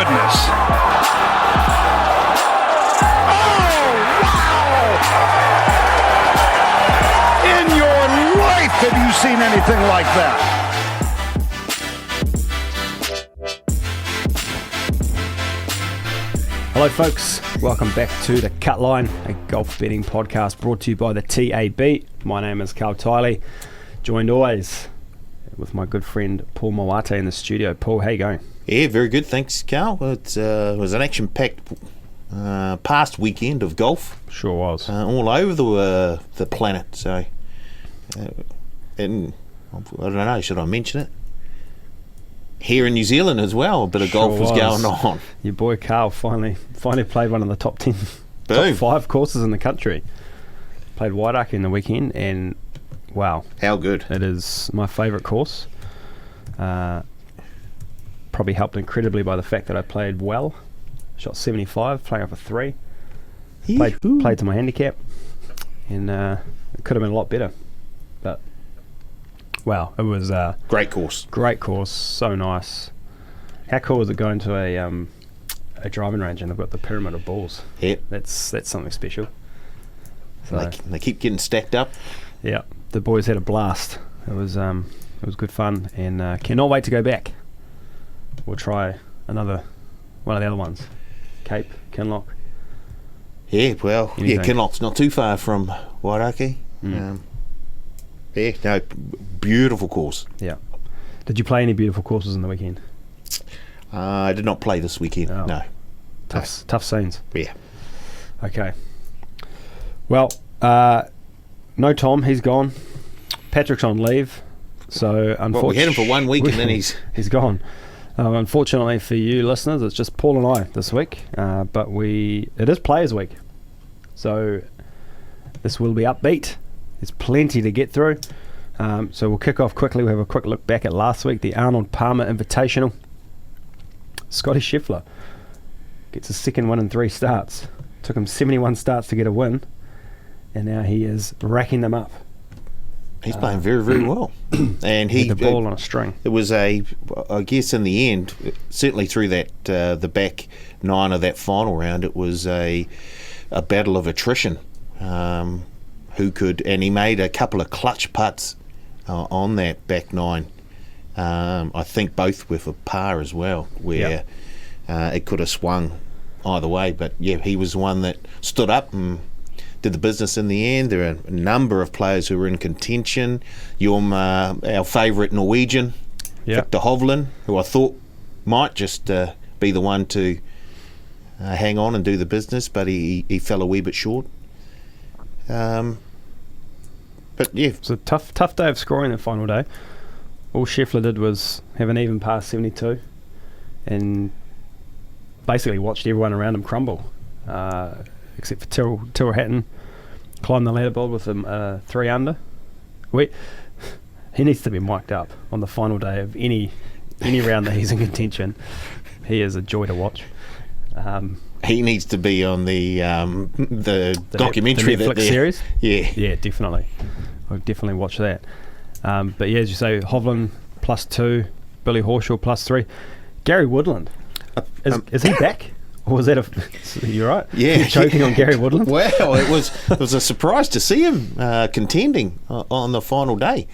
goodness. Oh, wow! In your life have you seen anything like that? Hello folks, welcome back to The Cut Line, a golf betting podcast brought to you by the TAB. My name is Karl Tiley, joined always with my good friend Paul Mawate in the studio. Paul, how you going? Yeah, very good, thanks, Karl. It was an action-packed past weekend of golf. Sure was. All over the planet, so... and I don't know, should I mention it? Here in New Zealand as well, a bit of golf was going on. Your boy Karl finally played one of the top 10, Boom. top 5 courses in the country. Played Wairakei in the weekend, and wow. How good. It is my favourite course. Probably helped incredibly by the fact that I played well. Shot 75, playing off a 3. Played to my handicap, and it could have been a lot better. But wow, it was great course. Great course, so nice. How cool is it going to a driving range and they've got the pyramid of balls? Yep. That's something special. So, they keep getting stacked up. Yeah, the boys had a blast. It was good fun, and cannot wait to go back. We'll try one of the other ones, Cape, Kinloch. Yeah, well, Anything. Kinloch's not too far from Wairakei. Yeah, no, beautiful course. Yeah. Did you play any beautiful courses in the weekend? I did not play this weekend. Oh. No. Tough scenes. Yeah. Okay. Well, no Tom, he's gone. Patrick's on leave, so unfortunately, we had him for 1 week and then he's gone. Unfortunately for you listeners, it's just Paul and I this week. But it is Players Week, so this will be upbeat. There's plenty to get through. So we'll kick off quickly. We'll have a quick look back at last week, the Arnold Palmer Invitational. Scotty Scheffler gets his second win in 3 starts. Took him 71 starts to get a win, and now he is racking them up. He's playing very, very well. And he the ball on a string. It was I guess in the end, certainly through that the back 9 of that final round, it was a battle of attrition. Who could, and he made a couple of clutch putts on that back 9. I think both with a par as well, where it could have swung either way. But yeah, he was the one that stood up and did the business in the end. There are a number of players who were in contention. Our favourite Norwegian, Victor Hovland, who I thought might just be the one to hang on and do the business, but he fell a wee bit short. But yeah, it's a tough day of scoring the final day. All Scheffler did was have an even par 72 and basically watched everyone around him crumble, except for Tyrrell Hatton. Climbed the leaderboard with him 3 under. He needs to be mic'd up on the final day of any round that he's in contention. He is a joy to watch. He needs to be on the documentary, the Netflix series. Yeah, definitely. I'll definitely watch that. But yeah, as you say, Hovland +2, Billy Horschel +3, Gary Woodland. Is he back? Or was that you're right? Yeah, you're choking on Gary Woodland. Well, it was a surprise to see him contending on the final day.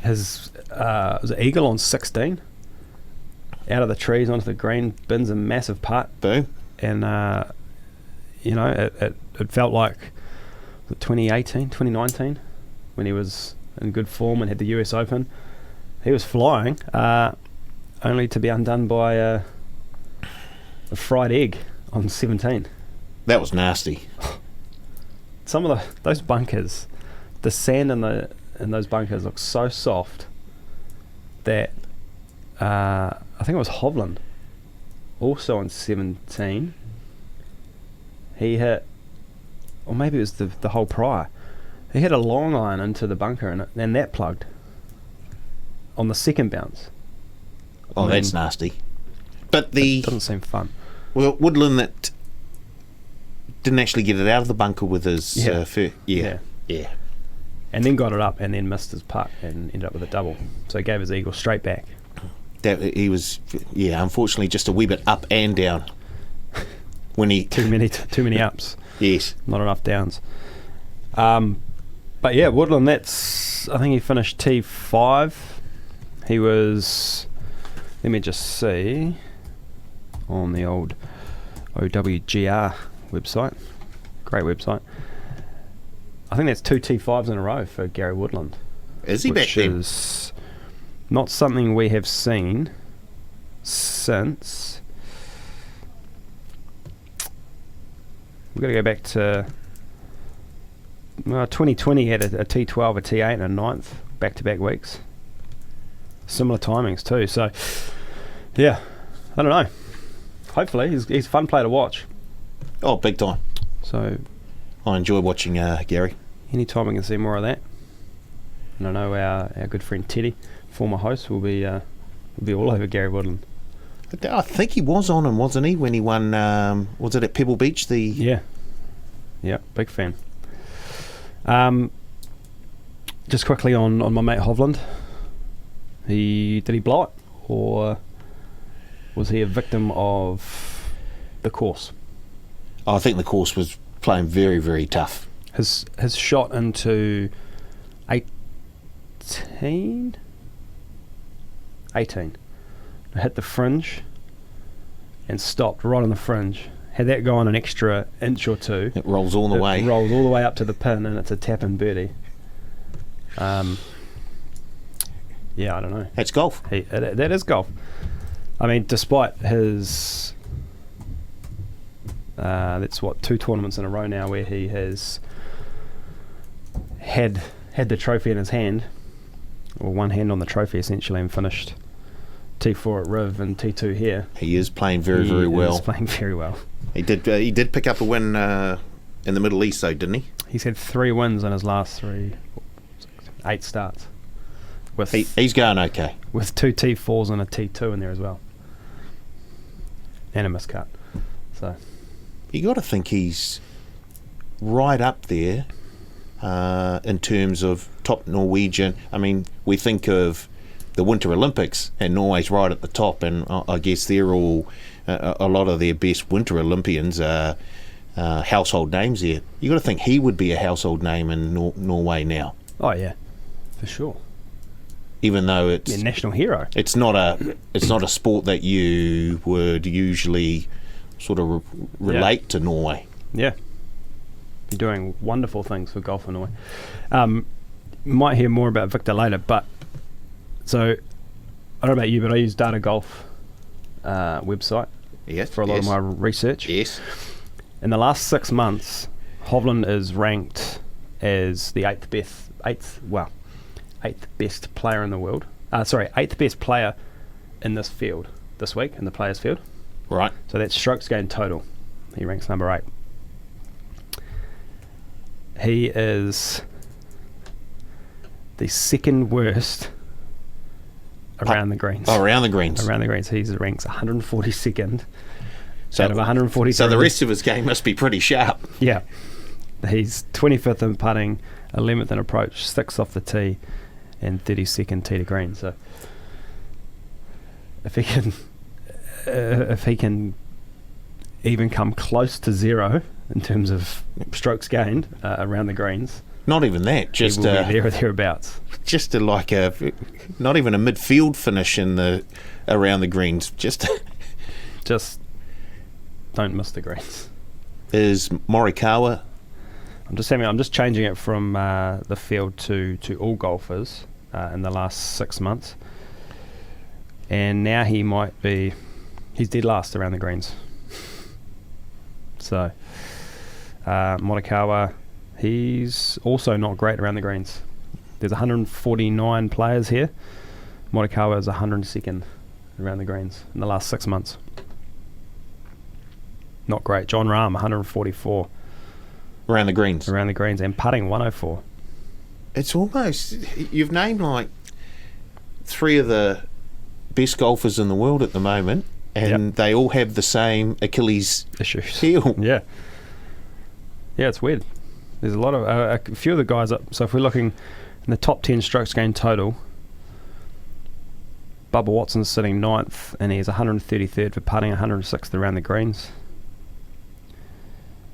His was an eagle on 16, out of the trees onto the green, bins a massive putt. Boom. And it felt like 2018, 2019, when he was in good form and had the US Open. He was flying, only to be undone by a fried egg on 17. That was nasty. Some of those bunkers, the sand in those bunkers looks so soft that I think it was Hovland, also on 17. He hit, or maybe it was the whole prior. He hit a long iron into the bunker and that plugged on the second bounce. Oh, that's nasty. But it doesn't seem fun. Well, Woodland that didn't actually get it out of the bunker with his yeah. And then got it up and then missed his putt and ended up with a double. So he gave his eagle straight back. that he was, unfortunately just a wee bit up and down when he Too many ups. yes. Not enough downs. But yeah, Woodland, I think he finished T5. He was, let me just see, on the old OWGR website. Great website. I think that's 2 T5s in a row for Gary Woodland. Is he back then? Which is not something we have seen since. We've got to go back to 2020. Had a T12, a T8 and a 9th back-to-back weeks. Similar timings too. So, yeah, I don't know. Hopefully, he's a fun player to watch. Oh, big time. So, I enjoy watching Gary. anytime we can see more of that. And I know our good friend Teddy, former host, will be all over Gary Woodland. I think he was on him, wasn't he, when he won, was it at Pebble Beach? Yeah, big fan. Just quickly on my mate Hovland. Did he blow it, or was he a victim of the course? I think the course was playing very, very tough. His shot into 18, hit the fringe and stopped right on the fringe. Had that gone an extra inch or two, It rolls all the way. rolls all the way up to the pin, and it's a tap and birdie. Yeah, I don't know. That's golf. That is golf. I mean, despite his, that's what, 2 tournaments in a row now where he has had the trophy in his hand, or one hand on the trophy essentially, and finished T4 at Riv and T2 here. He is playing very, very well. He's playing very well. He did pick up a win in the Middle East, though, didn't he? He's had 3 wins in his last 8 starts. He's going okay. With 2 T4s and a T2 in there as well. And a miscut. So You got to think he's right up there in terms of top Norwegian. I mean, we think of the Winter Olympics, and Norway's right at the top, and I guess they're all a lot of their best Winter Olympians are household names there. You got to think he would be a household name in Norway now. oh yeah, for sure. Even though it's Yeah, national hero. it's not a sport that you would usually sort of relate to Norway. Yeah. You're doing wonderful things for golf in Norway. Might hear more about Victor later, but so I don't know about you, but I use Data Golf website Yes, for a lot of my research. Yes. In the last 6 months, Hovland is ranked as the eighth best player in the world. 8th best player in this field this week, in the players field. Right. So that's strokes gained total. He ranks number 8. He is the second worst around the greens. Oh, around the greens. Around the greens. He ranks 142nd So- out of 143. So the rest of his game must be pretty sharp. Yeah. He's 25th in putting, 11th in approach, 6th off the tee, and 32nd tee to green. So if he can even come close to 0 in terms of strokes gained around the greens, Not even that. Just he will be there or thereabouts. just not even a midfield finish in the around the greens. Just Don't miss the greens. is Morikawa. I'm just changing it from the field to all golfers in the last 6 months, and now he's dead last around the greens. So Morikawa, he's also not great around the greens. There's 149 players here. Morikawa is 102nd around the greens in the last 6 months. Not great. John Rahm, 144 Around the greens. around the greens, and putting 104. It's almost, you've named like 3 of the best golfers in the world at the moment, and they all have the same Achilles Issues. heel. Yeah, it's weird. There's a lot of a few of the guys up. So if we're looking in the top 10 strokes gained total, Bubba Watson's sitting 9th, and he's 133rd for putting, 106th around the greens.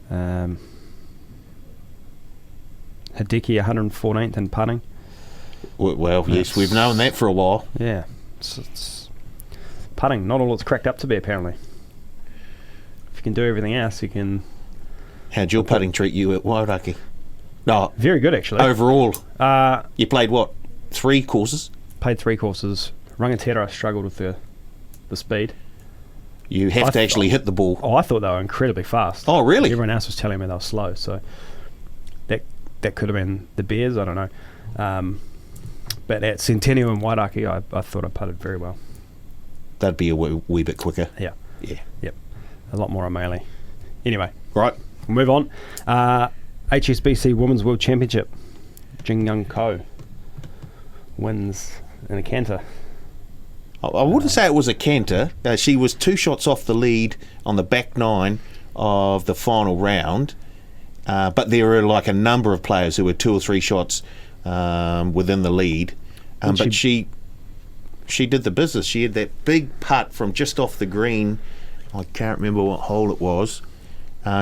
Hideki 114th in putting. Well, yes, we've known that for a while. Yeah. It's putting, not all it's cracked up to be, apparently. If you can do everything else, you can... How'd your putting treat you at Wairakei? No, Very good, actually. overall, you played what? 3 courses? Played 3 courses. Rangatira struggled with the speed. You have to actually hit the ball. Oh, I thought they were incredibly fast. Oh, really? Everyone else was telling me they were slow, so that could have been the Bears, I don't know. But at Centennial and Wairakei, I thought I putted very well. That'd be a wee bit quicker. Yeah. Yeah. Yep. A lot more on Melee. Anyway, Right. we'll move on. HSBC Women's World Championship. Jing Young Ko wins in a canter. I wouldn't say it was a canter. She was 2 shots off the lead on the back 9 of the final round. But there were like a number of players who were 2 or 3 shots within the lead. But she did the business. She had that big putt from just off the green. I can't remember what hole it was.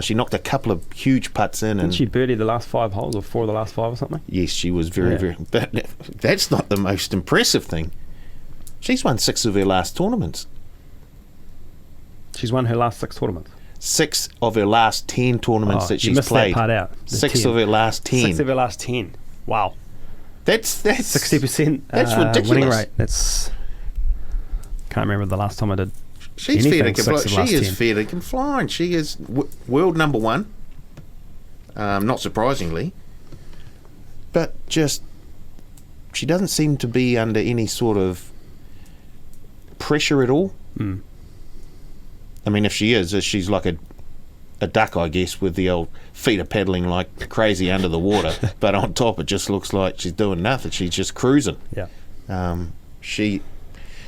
She knocked a couple of huge putts in. Didn't she birdie the last 5 holes, or 4 of the last 5 or something? Yes, she was very. But that's not the most impressive thing. She's won 6 of her last tournaments. She's won her last 6 tournaments. 6 of her last 10 tournaments that she's played. That part out. 6 of her last 10. 6 of her last 10. Wow. That's 60%. That's ridiculous. Winning rate. That's. Can't remember the last time I did. She's anything, fair to 6 of she last is 10. fair to flying. She is world number 1. Not surprisingly, but just she doesn't seem to be under any sort of pressure at all. Mm. I mean, if she is, she's like a duck, I guess, with the old feet are paddling like crazy under the water, but on top it just looks like she's doing nothing. She's just cruising. Yeah. She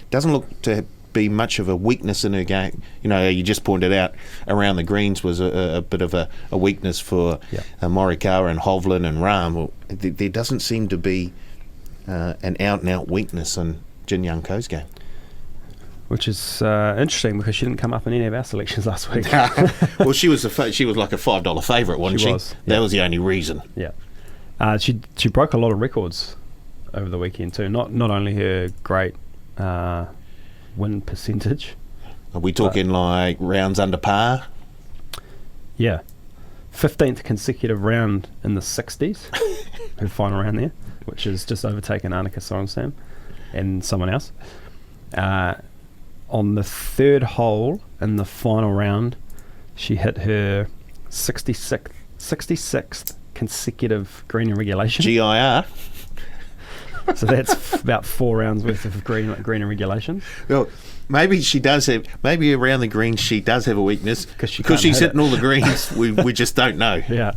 doesn't look to be much of a weakness in her game. You know, you just pointed out around the greens was a bit of a weakness for Morikawa and Hovland and Rahm. Well, there doesn't seem to be an out-and-out weakness in Jin Young Ko's game. Which is interesting, because she didn't come up in any of our selections last week. Well, she was like a $5 favourite, wasn't she? Was, That was the only reason. Yeah. She broke a lot of records over the weekend too. Not only her great win percentage. Are we talking like rounds under par? Yeah. 15th consecutive round in the 60s. Her final round there, which is just overtaken Annika Sorenstam and someone else. On the 3rd hole in the final round, she hit her 66th consecutive green in regulation. GIR. So that's about 4 rounds worth of green in regulation. Well, maybe she does have. Maybe around the greens she does have a weakness because she's hitting all the greens. we just don't know. Yeah.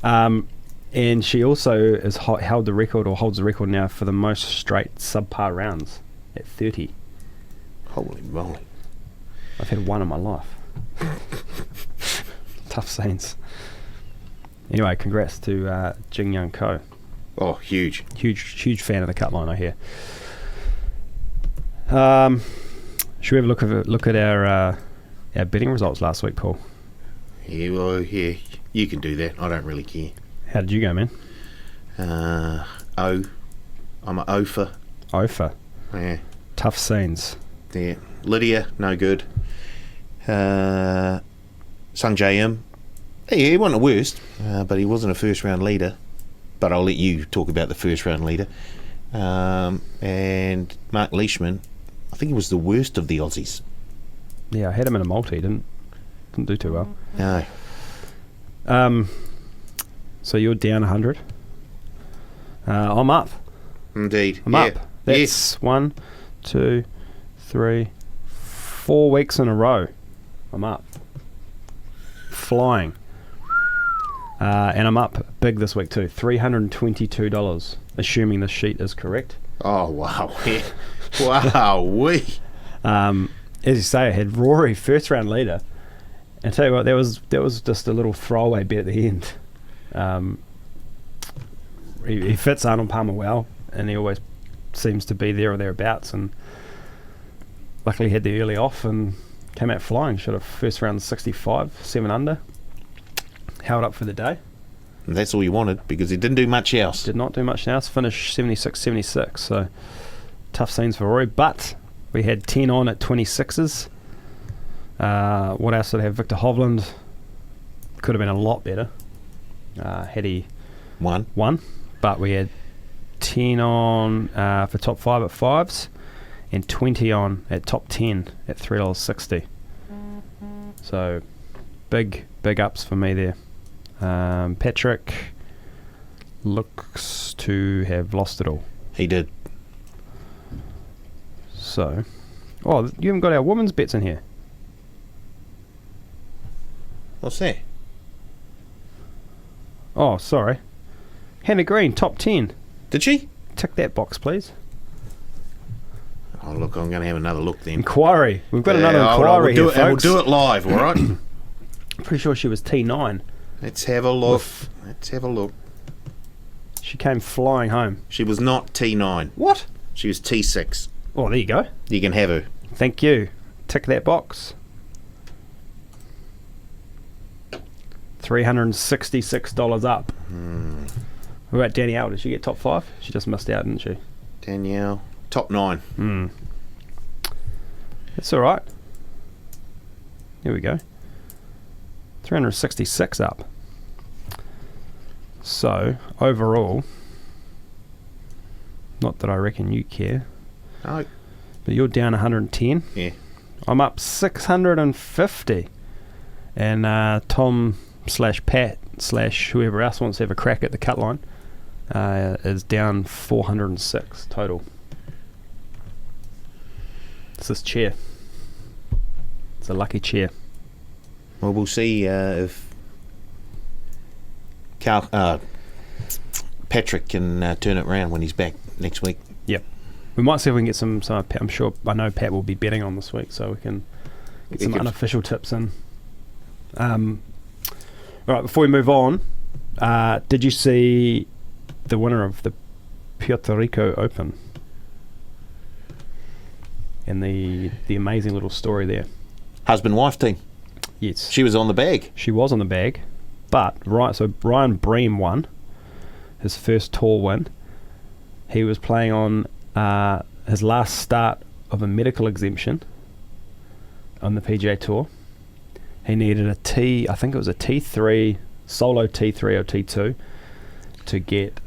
And she also has held the record, or holds the record now, for the most straight subpar rounds at 30. Holy moly! I've had one in my life. Tough scenes. Anyway, congrats to Jing Young Ko. Oh, huge fan of the cut line, I hear. Should we have a look at our betting results last week, Paul? Yeah, well, yeah, you can do that. I don't really care. How did you go, man? I'm an Ofer. Ofer. Yeah. Tough scenes. Yeah. Lydia, no good. Sung J.M. Hey, he wasn't the worst, but he wasn't a first round leader. But I'll let you talk about the first round leader. And Mark Leishman, I think he was the worst of the Aussies. Yeah, I had him in a multi. Didn't do too well. No. So you're down 100. I'm up. Indeed. I'm up. That's 1, 2, 3, 4 weeks in a row. I'm up. Flying. And I'm up big this week too. $322, assuming the sheet is correct. Oh, wow. Yeah. Wow. As you say, I had Rory first round leader. And I tell you what, there was just a little throwaway bet at the end. He fits Arnold Palmer well, and he always seems to be there or thereabouts. And luckily had the early off and came out flying. Shot a first round 65, 7 under. Held up for the day. And that's all you wanted because he didn't do much else. Did not do much else. Finished 76-76. So tough scenes for Rory. But we had 10 on at 26s. What else did I have? Victor Hovland could have been a lot better had he Won. But we had 10 on for top 5 at 5s and 20 on at top 10 at $3.60. So big ups for me there. Patrick looks to have lost it all. He did. So, you haven't got our women's bets in here. What's that? Oh, sorry. Hannah Green, top 10. Did she? Tick that box, please. Oh, look, I'm going to have another look then. Inquiry. We've got another all right, inquiry here, and we'll folks. do it live, all right? Pretty sure she was T9. Let's have a look. Let's have a look. She came flying home. She was not T9. What? She was T6. Oh, there you go. You can have her. Thank you. Tick that box. $366 up. What about Danielle? Did she get top 5? She just missed out, didn't she? Danielle, top 9. That's all right. Here we go. 366 up. So, overall, not that I reckon you care, Oh, but you're down 110. yeah. I'm up 650. And Tom / Pat / whoever else wants to have a crack at the cut line is down 406 total. It's this chair. It's a lucky chair. Well, we'll see if Patrick can turn it around when he's back next week. Yep. We might see if we can get some I know Pat will be betting on this week, so we can get some unofficial tips in. All right, before we move on, did you see the winner of the Puerto Rico Open? And the amazing little story there. Husband-wife team. Yes. She was on the bag. She was on the bag, but so Ryan Bream won his first tour win. He was playing on his last start of a medical exemption on the PGA Tour. He needed I think it was a T3, solo T3 or T2 to get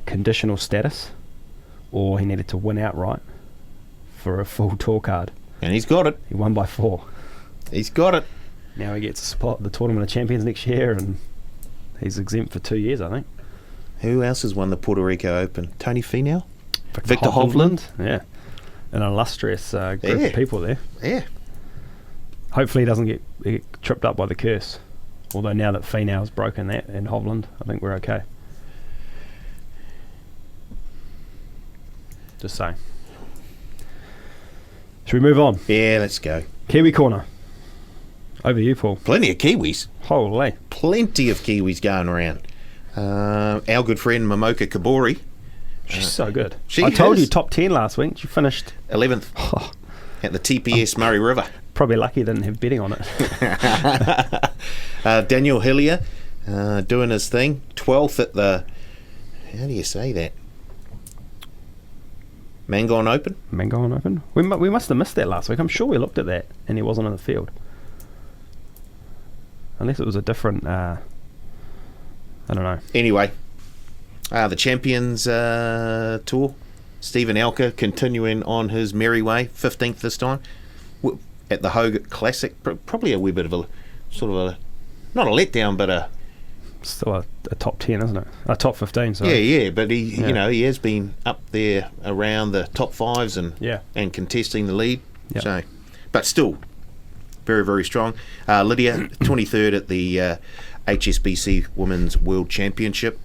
conditional status, or he needed to win outright for a full tour card. And he's got it. He won by 4. He's got it. Now he gets a spot at the Tournament of Champions next year, and he's exempt for 2 years, I think. Who else has won the Puerto Rico Open? Tony Finau? Victor Hovland. Yeah. An illustrious group of people there. Yeah. Hopefully he doesn't get tripped up by the curse. Although now that Finau's broken that and Hovland, I think we're okay. Just saying. Should we move on? Yeah, let's go. Kiwi Corner. Over to you, Paul. Plenty of Kiwis. Holy. Plenty of Kiwis going around. Our good friend Momoka Kabori. She's so good. She I told is. you top 10 last week. She finished 11th at the TPS Murray River. Probably lucky I didn't have betting on it. Daniel Hillier doing his thing. 12th at the... How do you say that? Mangon Open? Mangon Open? We must have missed that last week. I'm sure we looked at that and he wasn't in the field. Unless it was a different... I don't know. Anyway, the Champions Tour. Stephen Elker continuing on his merry way. 15th this time. At the Hogan Classic. Probably a wee bit of a... Sort of a... Not a letdown, but a... Still a top 10, isn't it? A top 15, sorry. Yeah, but he he has been up there around the top 5s and contesting the lead. Yep. So, but still very, very strong. Lydia, 23rd at the HSBC Women's World Championship.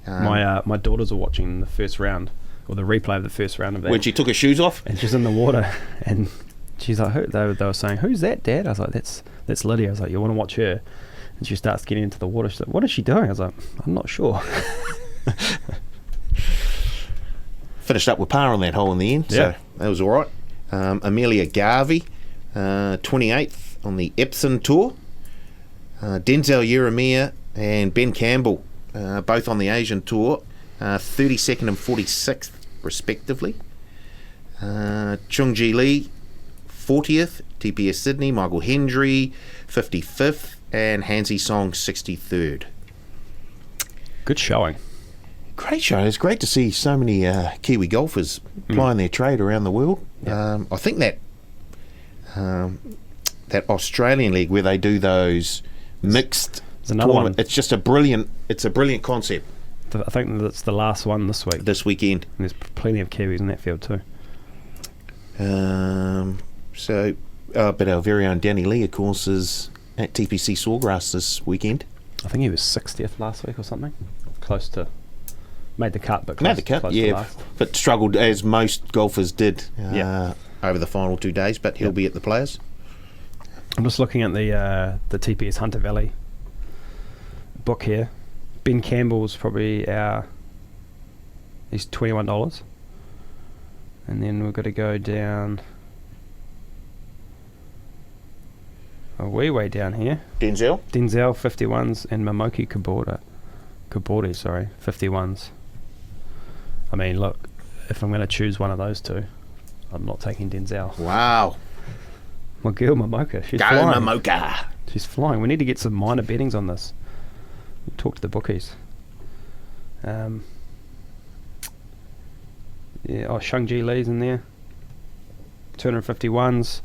My daughters are watching the first round, or the replay of the first round of that. When she took her shoes off? And she's in the water, and she's like, they were saying, "Who's that, Dad?" I was like, "That's Lydia." I was like, "You want to watch her?" And she starts getting into the water. She's like, "What is she doing?" I was like, "I'm not sure." Finished up with par on that hole in the end, so that was all right. Amelia Garvey, 28th on the Epsom Tour. Denzel Yeremia and Ben Campbell, both on the Asian Tour, 32nd and 46th respectively. Chung Ji Lee, 40th, TPS Sydney. Michael Hendry, 55th, and Hansi Song, 63rd. Good showing. Great show. It's great to see so many Kiwi golfers plying their trade around the world. Yeah. I think that that Australian league where they do those mixed There's another one. it's just a brilliant concept. I think that's the last one this week. This weekend. And there's plenty of Kiwis in that field too. But our very own Danny Lee, of course, is at TPC Sawgrass this weekend. I think he was 60th last week or something. Close to... Made the cut, but close, Made the cut, close to yeah, last. but struggled as most golfers did over the final 2 days. But he'll be at the Players. I'm just looking at the TPS Hunter Valley book here. Ben Campbell's probably he's $21, and then we've got to go down a wee way down here. Denzel. 51s and Momoki Kabori, 51s. I mean, look, if I'm going to choose one of those two, I'm not taking Denzel. Wow. My girl Momoka, she's Go flying. Momoka. She's flying. We need to get some minor bettings on this. Talk to the bookies. Shang Ji Lee's in there. 251s.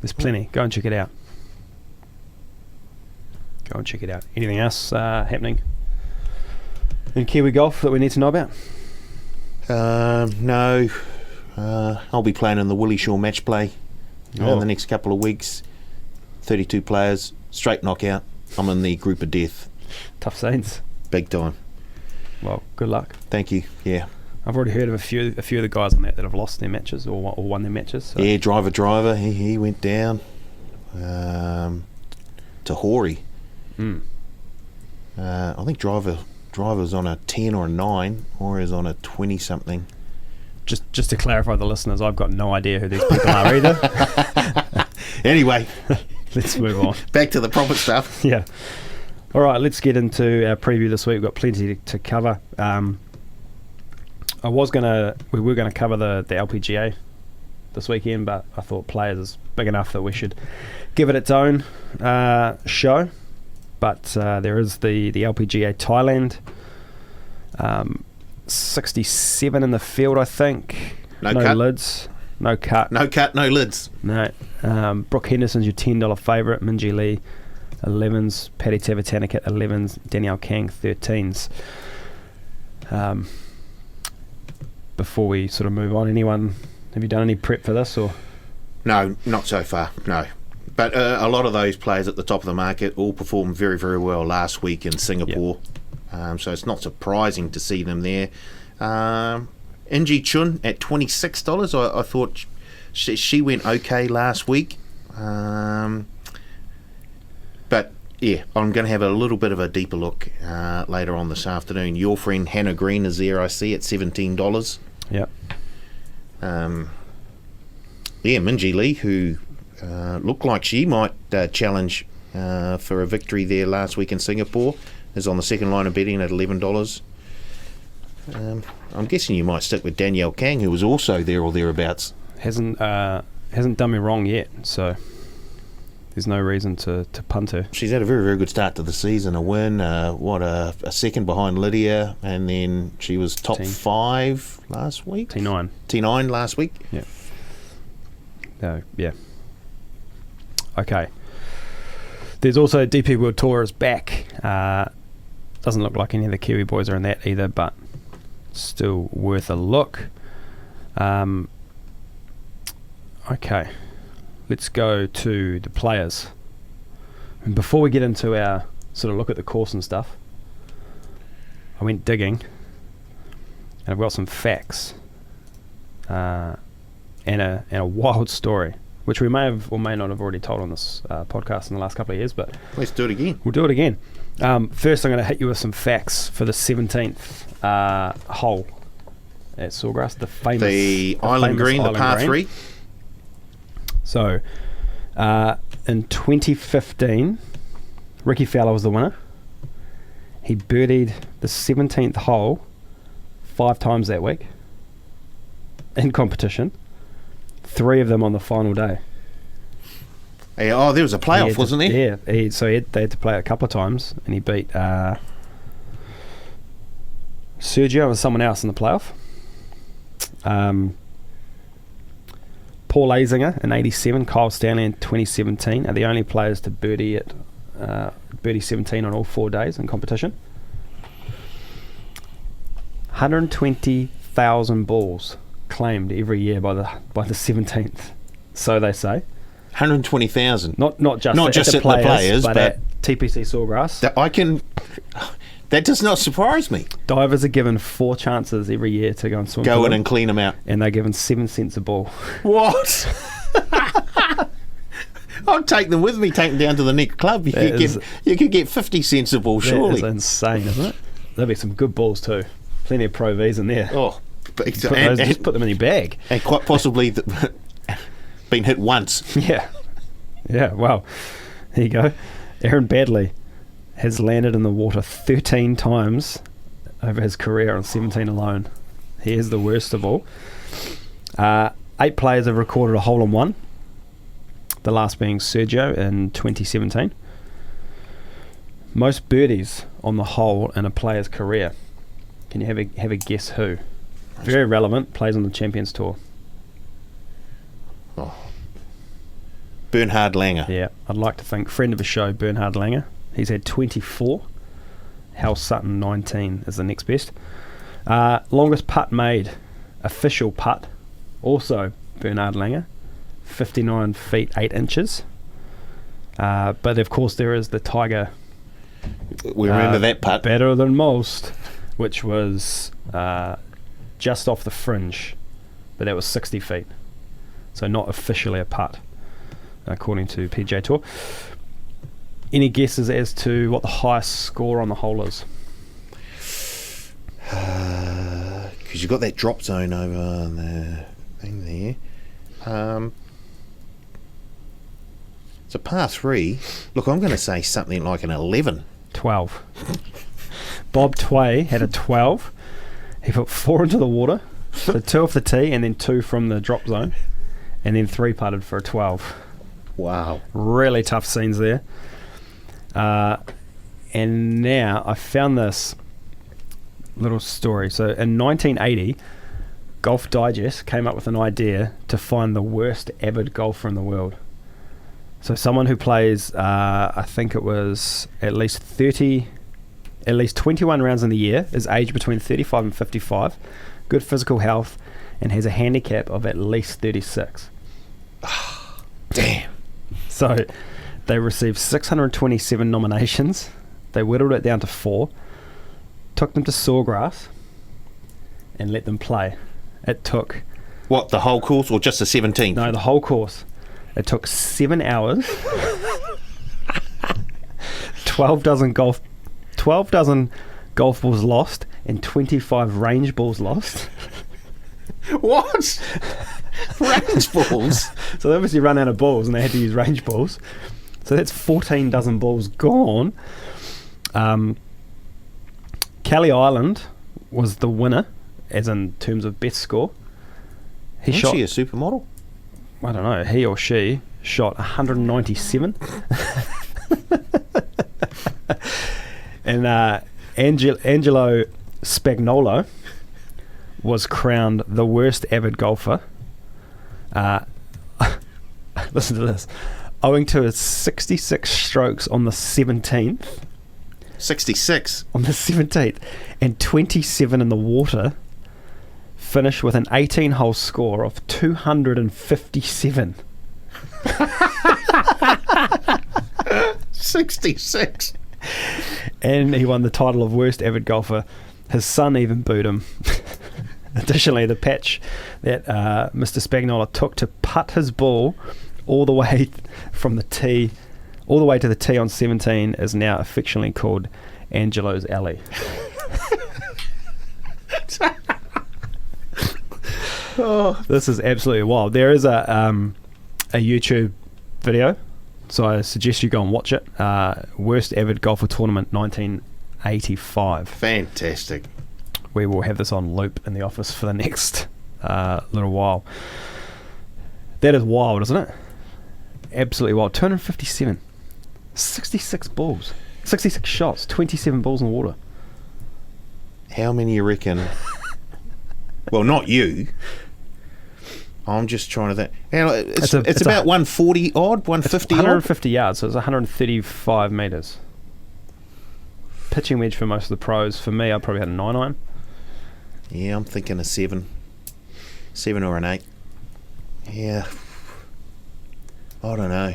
There's plenty. Go and check it out. Anything else happening in Kiwi golf that we need to know about? No. I'll be playing in the Willie Shaw match play in the next couple of weeks. 32 players, straight knockout. I'm in the group of death. Tough scenes. Big time. Well, good luck. Thank you. Yeah. I've already heard of a few of the guys on that have lost their matches or won their matches. So. Yeah, driver. He went down to Hori. I think driver's on a 10 or a 9, or is on a 20 something. Just to clarify the listeners, I've got no idea who these people are either. Anyway, let's move on. Back to the proper stuff. Yeah. All right, let's get into our preview this week. We've got plenty to cover. We were gonna cover the LPGA this weekend, but I thought Players is big enough that we should give it its own show. But there is the LPGA Thailand, 67 in the field, I think. No cut. Lids, no cut. No cut, no lids. No. Brooke Henderson's your $10 favourite. Minjee Lee, 11s. Patty Tavatanik at 11s. Danielle Kang, 13s. Before we sort of move on, have you done any prep for this? Or No, not so far, no. But a lot of those players at the top of the market all performed very, very well last week in Singapore. Yep. So it's not surprising to see them there. Inji Chun at $26. I thought she went okay last week. But yeah, I'm going to have a little bit of a deeper look later on this afternoon. Your friend Hannah Green is there, I see, at $17. Yep. Minjee Lee, who looked like she might challenge for a victory there last week in Singapore, is on the second line of betting at $11. I'm guessing you might stick with Danielle Kang, who was also there or thereabouts. Hasn't done me wrong yet, so there's no reason to punt her. She's had a very, very good start to the season. A win, a second behind Lydia, and then she was top 5 last week. T9 last week. Yeah. Yeah. Okay. There's also DP World Tour is back. Doesn't look like any of the Kiwi boys are in that either, but still worth a look. Okay. Let's go to the Players. And before we get into our sort of look at the course and stuff, I went digging and I've got some facts and a wild story, which we may have or may not have already told on this podcast in the last couple of years, but let's do it again. We'll do it again. First, I'm going to hit you with some facts for the 17th hole at Sawgrass, the famous The Island famous Green, the Island par Green. 3. So, in 2015, Ricky Fowler was the winner. He birdied the 17th hole 5 times that week in competition. 3 of them on the final day. Yeah, there was a playoff, wasn't there? Yeah, they had to play it a couple of times, and he beat Sergio and someone else in the playoff. Paul Azinger in 87, Kyle Stanley in 2017 are the only players to birdie 17 on all 4 days in competition. 120,000 balls claimed every year by the 17th, so they say. 120,000. Not just Not at just the at the players, but but at TPC Sawgrass. That does not surprise me. Divers are given 4 chances every year to go and swim. Go in and clean them out. and they're given 7 cents a ball. What? I'll take them with me, take them down to the next club. You could get 50 cents a ball, surely. That is insane, isn't it? There'll be some good balls too. Plenty of Pro Vs in there. Oh, Just put them in your bag. and quite possibly been hit once. Yeah. Yeah, well, there you go. Aaron Badley has landed in the water 13 times over his career on 17 alone. He is the worst of all. 8 players have recorded a hole-in-one, the last being Sergio in 2017. Most birdies on the hole in a player's career. Can you have a guess who? Very relevant, plays on the Champions Tour. Oh. Bernhard Langer. Yeah, I'd like to think friend of the show, Bernhard Langer. He's had 24. Hal Sutton, 19, is the next best. Longest putt made, official putt, also Bernhard Langer, 59 feet 8 inches. But of course there is the Tiger. We remember that putt. Better than most, which was just off the fringe, but that was 60 feet. So not officially a putt, according to PGA Tour. Any guesses as to what the highest score on the hole is? Because you've got that drop zone over the thing there. It's a par 3. Look, I'm going to say something like an 11. 12. Bob Tway had a 12. He put 4 into the water, so 2 off the tee and then 2 from the drop zone, and then 3 putted for a 12. Wow. Really tough scenes there. And now I found this little story. So in 1980, Golf Digest came up with an idea to find the worst avid golfer in the world. So someone who plays, I think it was at least 21 rounds in the year, is aged between 35 and 55, good physical health, and has a handicap of at least 36. Damn. So they received 627 nominations. They whittled it down to 4, took them to Sawgrass, and let them play. It took... What, the whole course or just the 17th? No, the whole course. It took 7 hours, 12 dozen golf balls lost, and 25 range balls lost. What? Range balls? So they obviously run out of balls and they had to use range balls. So that's 14 dozen balls gone. Kelly Island was the winner, as in terms of best score. Is she a supermodel? I don't know, he or she shot 197. And Angelo Spagnolo was crowned the worst avid golfer. Listen to this. Owing to his 66 strokes on the 17th. 66? On the 17th. And 27 in the water. Finished with an 18-hole score of 257. 66. And he won the title of worst avid golfer. His son even booed him. Additionally, the patch that Mr. Spagnola took to putt his ball all the way from the tee, all the way to the tee on 17 is now affectionately called Angelo's Alley. This is absolutely wild. There is a YouTube video, so I suggest you go and watch it. Worst ever golfer tournament, 1985. Fantastic. We will have this on loop in the office for the next little while. That is wild, isn't it? Absolutely wild. 257. 66 balls. 66 shots. 27 balls in the water. How many you reckon? Well, not you. I'm just trying to think. It's about 140 odd, 150 150 yards, so it's 135 metres. Pitching wedge for most of the pros. For me, I probably had a 9-iron. Yeah, I'm thinking a 7 or an 8. Yeah, I don't know.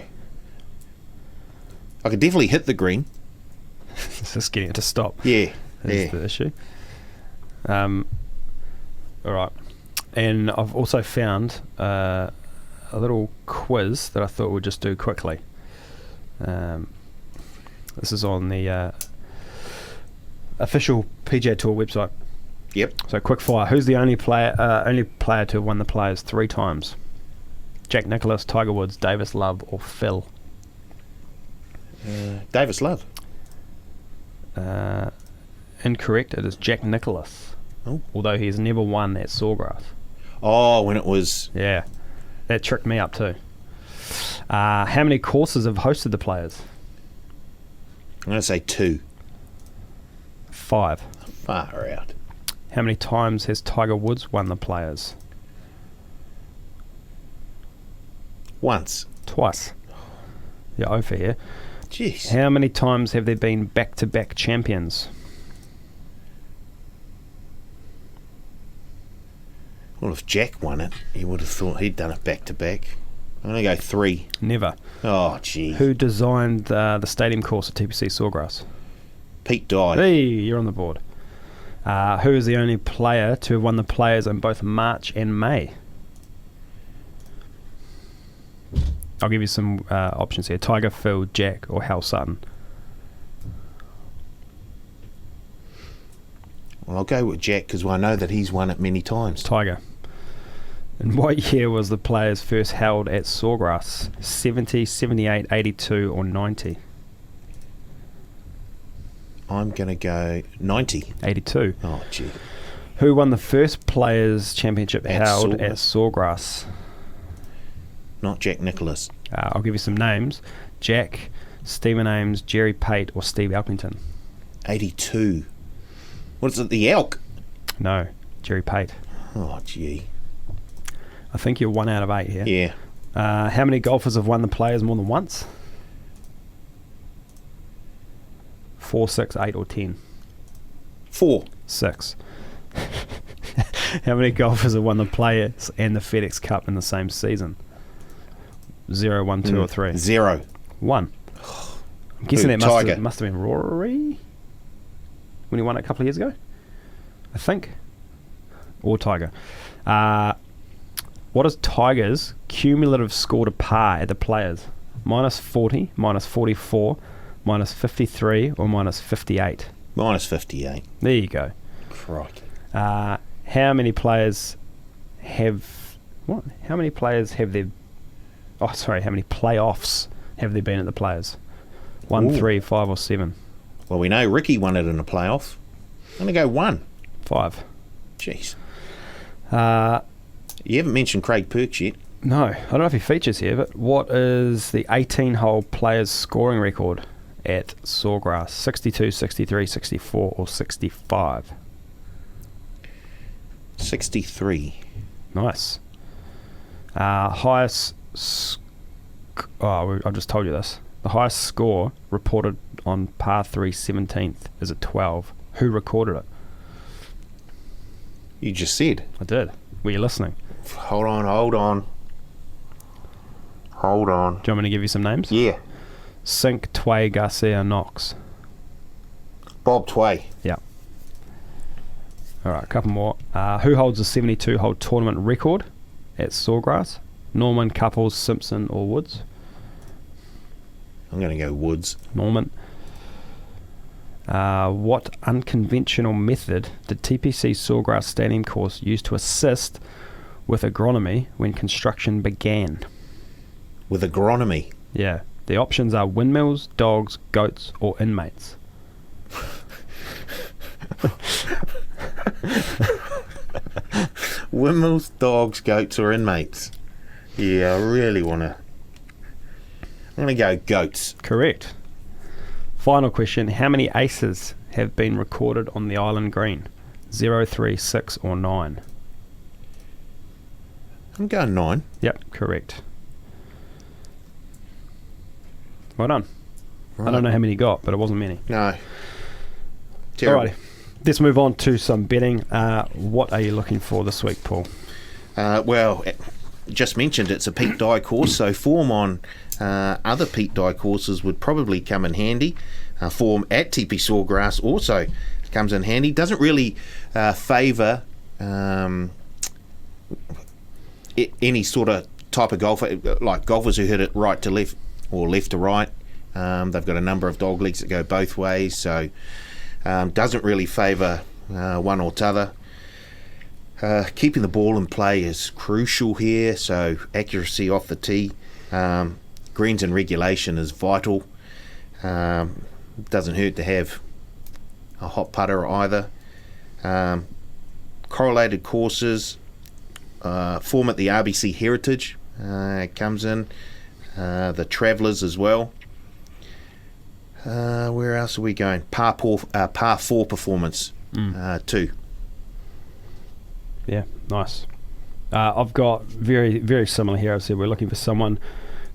I could definitely hit the green. It's just getting it to stop. Yeah, Is the issue. All right, and I've also found a little quiz that I thought we'd just do quickly. This is on the official PGA Tour website. Yep. So quick fire. Who's the only player to have won the Players 3 times? Jack Nicklaus, Tiger Woods, Davis Love, or Phil? Davis Love. Incorrect. It is Jack Nicklaus. Oh. Although he's never won at Sawgrass. Oh, when it was... Yeah. That tricked me up too. How many courses have hosted the Players? I'm going to say 2. 5. Far out. How many times has Tiger Woods won the Players? Once. Twice. Yeah, over here. Jeez. How many times have there been back-to-back champions? Well, if Jack won it, you would have thought he'd done it back-to-back. I'm going to go 3. Never. Oh, gee. Who designed the stadium course at TPC Sawgrass? Pete Dye. Hey, you're on the board. Who is the only player to have won the Players in both March and May? I'll give you some options here. Tiger, Phil, Jack, or Hal Sutton. Well, I'll go with Jack because I know that he's won it many times. Tiger. In what year was the Players first held at Sawgrass? 70, 78, 82, or 90? I'm going to go 90. 82. Oh, gee. Who won the first Players Championship At held Sawgrass. at Sawgrass? Not Jack Nicklaus. I'll give you some names. Jack, Stephen Ames, Jerry Pate, or Steve Elkington. 82. What is it, the Elk? No, Jerry Pate. Oh, gee. I think you're 1 out of 8 here. Yeah. How many golfers have won the Players more than once? 4, 6, 8, or 10? 4. 6. How many golfers have won the Players and the FedEx Cup in the same season? 0, 1, 2, or 3? 0. 1. I'm guessing Who? that Tiger. must have been Rory when he won it a couple of years ago, I think. Or Tiger. What is Tiger's cumulative score to par at the Players? Minus 40, minus 44, minus 53, or minus 58? Minus 58. There you go. Crikey. How many players have... What? How many players have there... Oh, sorry. How many playoffs have there been at the Players? 1, Ooh. 3, 5, or 7? Well, we know Ricky won it in a playoff. I'm going to go 1. 5. Jeez. Uh, You haven't mentioned Craig Perks yet. no, I don't know if he features here, but what is the 18-hole Players scoring record at Sawgrass? 62, 63, 64, or 65? 63. Nice. Highest... I've just told you this. The highest score reported on par 3 17th is at 12. Who recorded it? You just said. I did. Were you listening? Hold on. Do you want me to give you some names? Yeah. Sink, Tway, Garcia, Knox. Bob Tway. Yeah. All right, a couple more. Who holds the 72-hole tournament record at Sawgrass? Norman, Couples, Simpson, or Woods? I'm going to go Woods. Norman. What unconventional method did TPC Sawgrass Stadium course use to assist with agronomy when construction began? With agronomy. Yeah. The options are windmills, dogs, goats, or inmates. Windmills, dogs, goats, or inmates? Yeah, I really want to... I'm going to go goats. Correct. Final question. How many aces have been recorded on the island green? 0, 3, 6, or 9? I'm going 9. Yep, correct. Well done. Right. I don't know how many you got, but it wasn't many. No. Terrible. Alrighty. Let's move on to some betting. What are you looking for this week, Paul? Well, just mentioned it's a peak dye course, so form on other peak dye courses would probably come in handy. Form at TP Sawgrass also comes in handy. Doesn't really favour any sort of type of golfer, like golfers who hit it right to left or left to right. They've got a number of dog legs that go both ways, so doesn't really favour one or t'other. Keeping the ball in play is crucial here, so accuracy off the tee. Greens and regulation is vital. Doesn't hurt to have a hot putter either. Correlated courses, form at the RBC Heritage comes in. The Travellers as well. Where else are we going? Par 4 performance, 2. Yeah, nice. I've got very, very similar here. I said we're looking for someone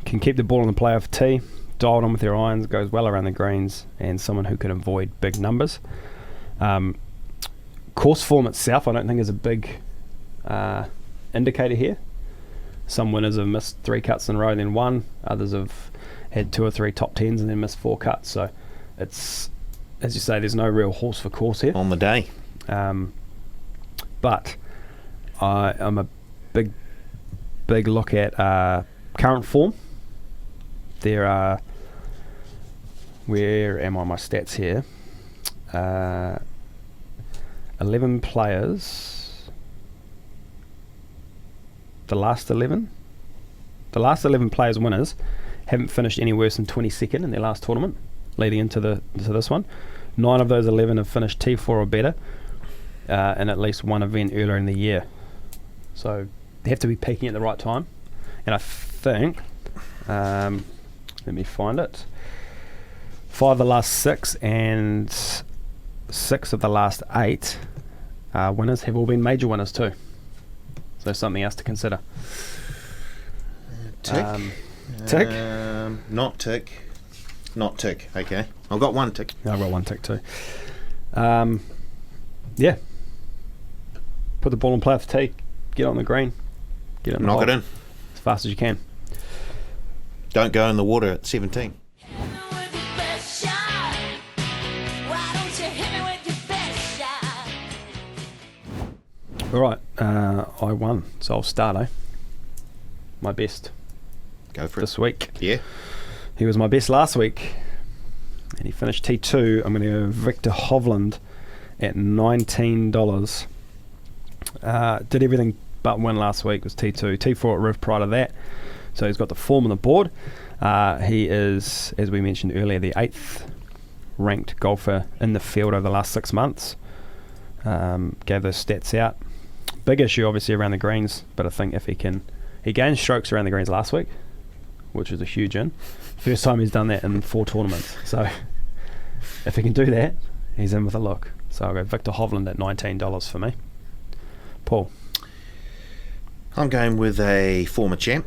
can keep the ball on the play off tee, dialed on with their irons, goes well around the greens, and someone who can avoid big numbers. Course form itself, I don't think is a big indicator here. Some winners have missed 3 cuts in a row, then 1. Others have had 2 or 3 top 10s and then missed 4 cuts. So it's, as you say, there's no real horse for course here. On the day. But I'm a big look at current form. There are, where am I, my stats here? 11 players. The last 11 players winners haven't finished any worse than 22nd in their last tournament leading into this one. 9 of those 11 have finished T4 or better in at least one event earlier in the year. So they have to be peaking at the right time. And I think, let me find it, 5 of the last 6 and 6 of the last 8 winners have all been major winners too. So something else to consider. Tick. Tick? Not tick. Not tick. Okay. I've got 1 tick. I've got 1 tick too. Yeah. Put the ball in play off the tee. Get on the green. Get it in the Knock hole it in. as fast as you can. Don't go in the water at 17. All right. I won, so I'll start, my best Go for it. this week. Yeah. He was my best last week, and he finished T2. I'm going to go Victor Hovland at $19. Did everything but win last week. Was T2. T4 at Riv prior to that. So he's got the form on the board. He is, as we mentioned earlier, the 8th ranked golfer in the field over the last 6 months. Gave those stats out. Big issue obviously around the greens, but I think if he gained strokes around the greens last week, which was a huge in. First time he's done that in 4 tournaments. So if he can do that, he's in with a look. So I'll go Victor Hovland at $19 for me. Paul. I'm going with a former champ,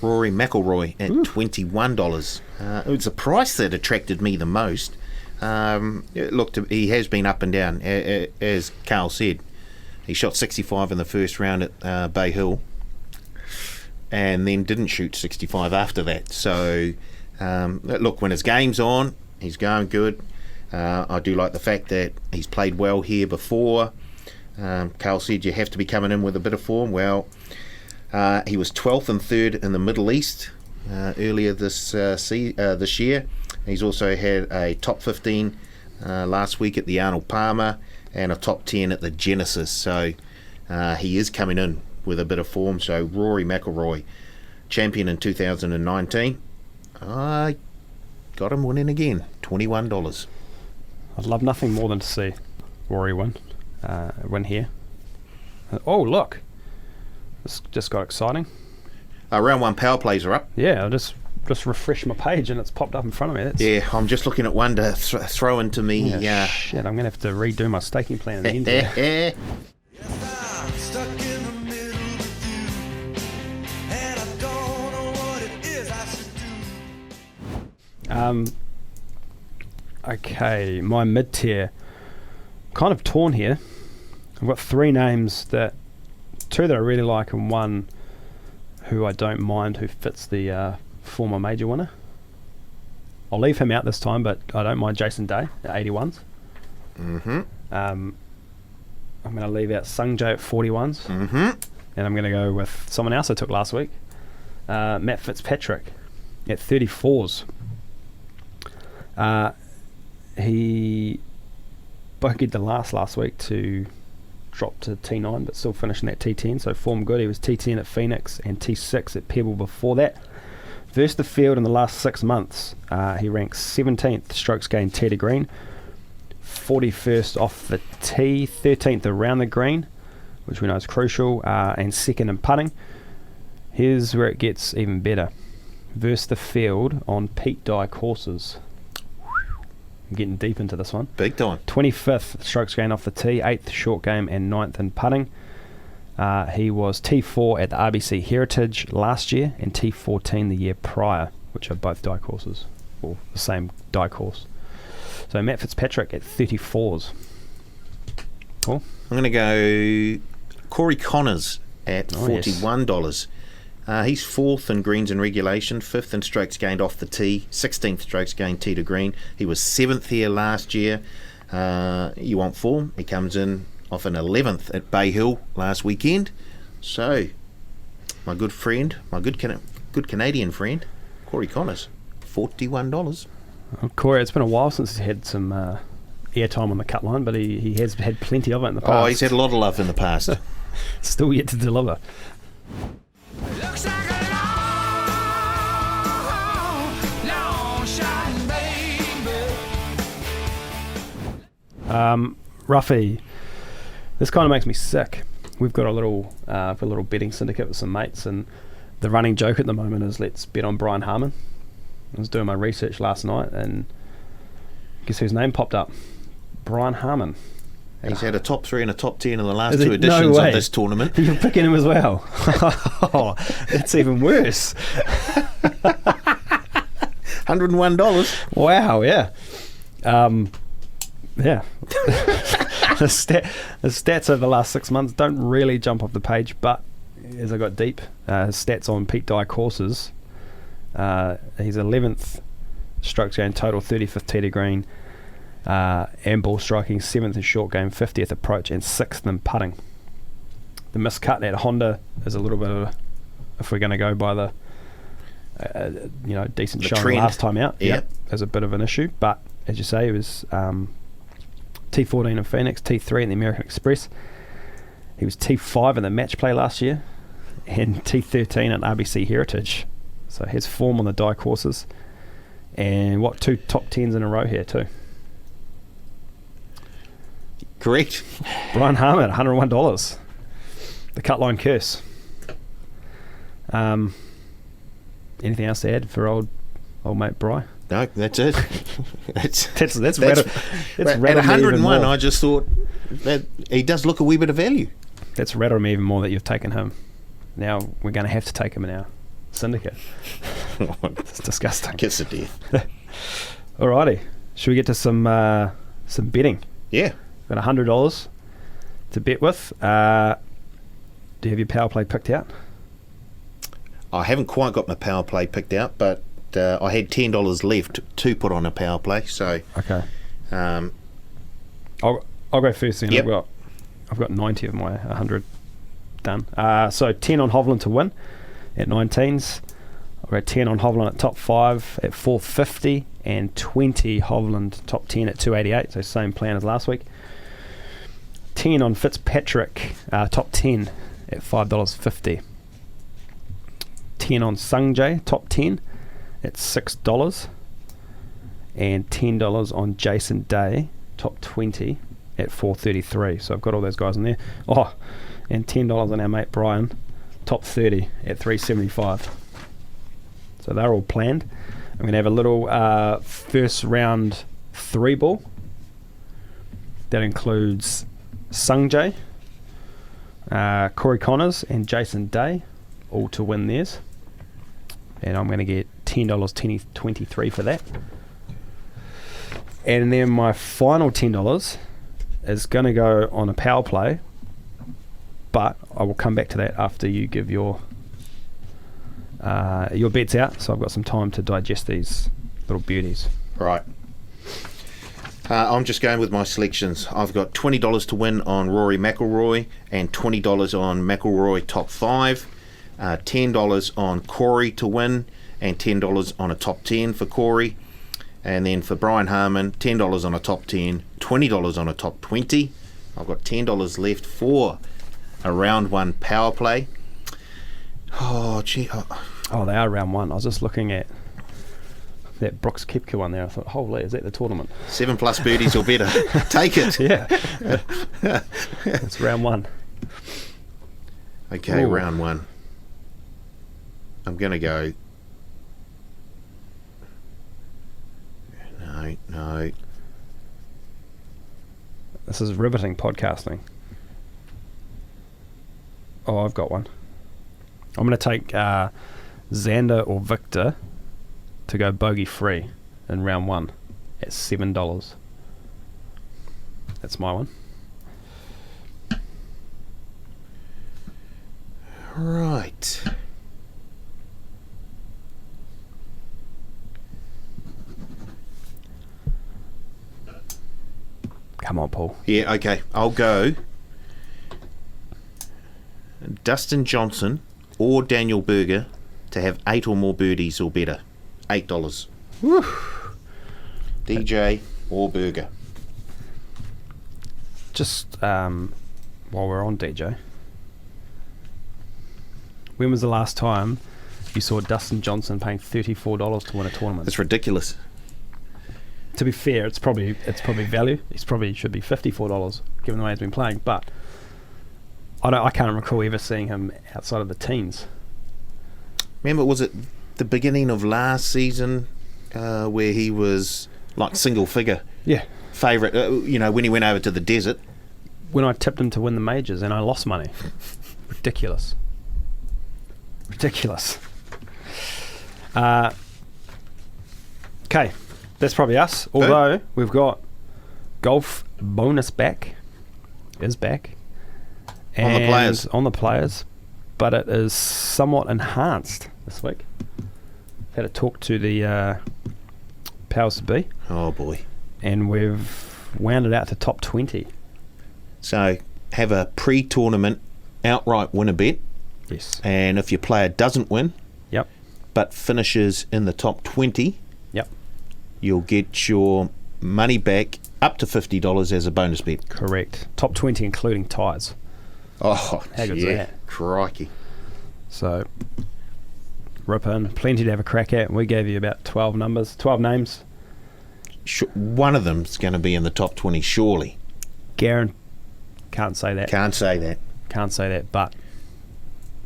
Rory McIlroy, at $21. It was the price that attracted me the most. He has been up and down, as Karl said. He shot 65 in the first round at Bay Hill, and then didn't shoot 65 after that. So, look, when his game's on, he's going good. I do like the fact that he's played well here before. Karl said you have to be coming in with a bit of form. Well, he was 12th and 3rd in the Middle East earlier this year. He's also had a top 15 last week at the Arnold Palmer and a top 10 at the Genesis. So he is coming in with a bit of form. So Rory McIlroy, champion in 2019. I got him winning again, $21. I'd love nothing more than to see Rory win here. Oh, look. This just got exciting. Round 1 power plays are up. Yeah, I just refreshed my page and it's popped up in front of me. Yeah, I'm just looking at one to throw into me. Shit, I'm going to have to redo my staking plan at the end here. Okay, my mid-tier. Kind of torn here. I've got 3 names, 2 that I really like and 1 who I don't mind, who fits the former major winner. I'll leave him out this time, but I don't mind Jason Day at 81s. Mm-hmm. I'm going to leave out Sung Jae at 41s. Mm-hmm. And I'm going to go with someone else I took last week, Matt Fitzpatrick at 34s. He bogeyed the last week to drop to T9, but still finishing that T10, so form good. He was T10 at Phoenix and T6 at Pebble before that. Versus the field in the last 6 months, he ranks 17th strokes gained tee to green, 41st off the tee, 13th around the green, which we know is crucial, and 2nd in putting. Here's where it gets even better. Versus the field on Pete Dye courses. I'm getting deep into this one. Big time. 25th strokes gained off the tee, 8th short game and 9th in putting. He was T4 at the RBC Heritage last year and T14 the year prior, which are both Dye courses, or the same Dye course. So Matt Fitzpatrick at 34s. Cool. I'm going to go Corey Connors at $41. He's 4th in greens and regulation, 5th in strokes gained off the tee, 16th strokes gained tee to green. He was 7th here last year. You want form? He comes in off an 11th at Bay Hill last weekend. So, my good friend, my good Canadian friend, Corey Connors, $41. Well, Corey, it's been a while since he's had some airtime on the cut line, but he has had plenty of it in the past. Oh, he's had a lot of love in the past. Still yet to deliver. Looks like a long shot, baby. Roughie, this kind of makes me sick. We've got a little betting syndicate with some mates, and the running joke at the moment is let's bet on Brian Harman. I was doing my research last night, and guess whose name popped up? Brian Harman. He's had a top 3 and a top 10 in the last 2 editions of this tournament. You're picking him as well. Oh, that's even worse. $101. Wow, yeah. Yeah. The stats over the last 6 months don't really jump off the page, but as I got deep, his stats on Pete Dye courses, he's 11th strokes gained total, 35th tee to green, and ball striking, 7th in short game, 50th approach, and 6th in putting. The miscut at Honda is a little bit of if we're going to go by the decent showing last time out, is a bit of an issue. But as you say, it was T14 in Phoenix, T3 in the American Express. He was T5 in the match play last year, and T13 at RBC Heritage. So his form on the Dye courses, and 2 top 10s in a row here too. Correct. Brian Harman at $101. The cut line curse. Anything else to add for old mate Bry? No, that's it. that's at at 101. I just thought that he does look a wee bit of value. That's rattled me even more that you've taken him. Now we're going to have to take him in our syndicate. It's disgusting. Kiss of death. Alrighty, should we get to some betting? Yeah. Got $100 to bet with. Do you have your power play picked out? I haven't quite got my power play picked out, but I had $10 left to put on a power play. So okay, I'll go first then. Yep. I've got 90 of my 100 done. So 10 on Hovland to win at 19s. I've got 10 on Hovland at top 5 at 450, and 20 Hovland top 10 at 288. So same plan as last week. 10 on Fitzpatrick top 10 at $5.50. 10 on Sungjae, top 10 at $6. And $10 on Jason Day, top 20 at $4.33. So I've got all those guys in there. Oh, and $10 on our mate Brian, top 30 at $3.75. So they're all planned. I'm going to have a little first round 3-ball. That includes Sungjae, Corey Connors and Jason Day, all to win theirs. And I'm going to get $10.23 for that. And then my final $10 is going to go on a power play, but I will come back to that after you give your bets out. So I've got some time to digest these little beauties. Right. I'm just going with my selections. I've got $20 to win on Rory McIlroy and $20 on McIlroy top 5, $10 on Corey to win and $10 on a top 10 for Corey, and then for Brian Harman, $10 on a top 10, $20 on a top 20. I've got $10 left for a round 1 power play. Oh, gee. Oh, they are round 1. I was just looking at that Brooks Koepka one there. I thought, holy, is that the tournament? 7+ birdies or better. Take it. Yeah. It's round 1. Okay, Ooh. round 1. I'm going to go... No. This is riveting podcasting. Oh, I've got one. I'm going to take Xander or Victor to go bogey free in round 1 at $7. That's my one. Right. Come on, Paul. Yeah, okay. I'll go Dustin Johnson or Daniel Berger to have 8 or more birdies or better. $8. Woo. DJ or Berger. Just while we're on DJ, when was the last time you saw Dustin Johnson paying $34 to win a tournament? That's ridiculous. To be fair, it's probably value. He's probably should be $54 given the way he's been playing. But I can't recall ever seeing him outside of the teens. Remember, was it the beginning of last season where he was like single figure? Yeah. Favourite, when he went over to the desert. When I tipped him to win the majors and I lost money. Ridiculous. Okay, that's probably us. Although we've got golf bonus back. And on the players, but it is somewhat enhanced this week. Had a talk to the powers to be. Oh boy. And we've wound it out to top 20. So have a pre-tournament outright winner bet. Yes. And if your player doesn't win, Yep. but finishes in the top 20, Yep. you'll get your money back up to $50 as a bonus bet. Correct. Top 20 including ties. Oh, How good's yeah. that? Crikey. So rip in. Plenty to have a crack at. We gave you about 12 names. One of them's going to be in the top 20, surely. Garen, can't say that. Can't say that. But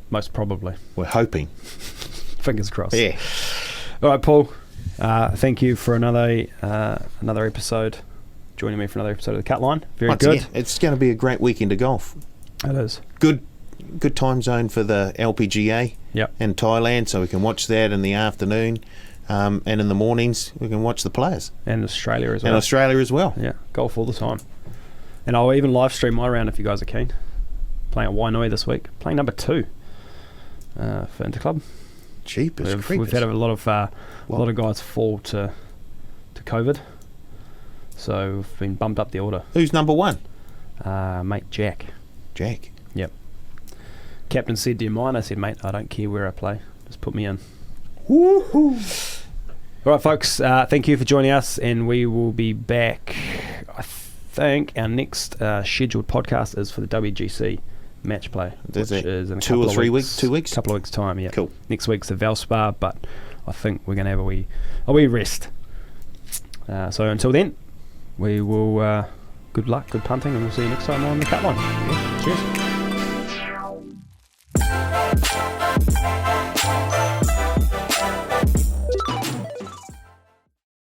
most probably. We're hoping. Fingers crossed. Yeah. All right, Paul. Thank you for another episode. Joining me for another episode of the Cut Line. Very Once good. again, it's going to be a great weekend of golf. It is. Good time zone for the LPGA Yep. in Thailand, so we can watch that in the afternoon, and in the mornings we can watch the players. And Australia as well. And Australia as well. Yeah, golf all the time. And I'll even live stream my round if you guys are keen. Playing at Wainui this week. Playing number 2 for Interclub. Cheapest We've had a lot of guys fall to COVID, so we've been bumped up the order. Who's number 1? Mate Jack. Jack. Yep. Captain said, "Do you mind?" I said, "Mate, I don't care where I play. Just put me in." Woohoo! All right, folks. Thank you for joining us, and we will be back. I think our next scheduled podcast is for the WGC match play, Does which that is in a 2 couple or of 3 weeks. weeks? 2 weeks? Couple of weeks time, yeah. Cool. Next week's the Valspar, but I think we're going to have a wee rest. So until then, we will. Good luck, good punting, and we'll see you next time on the Cut Line. Yeah, cheers.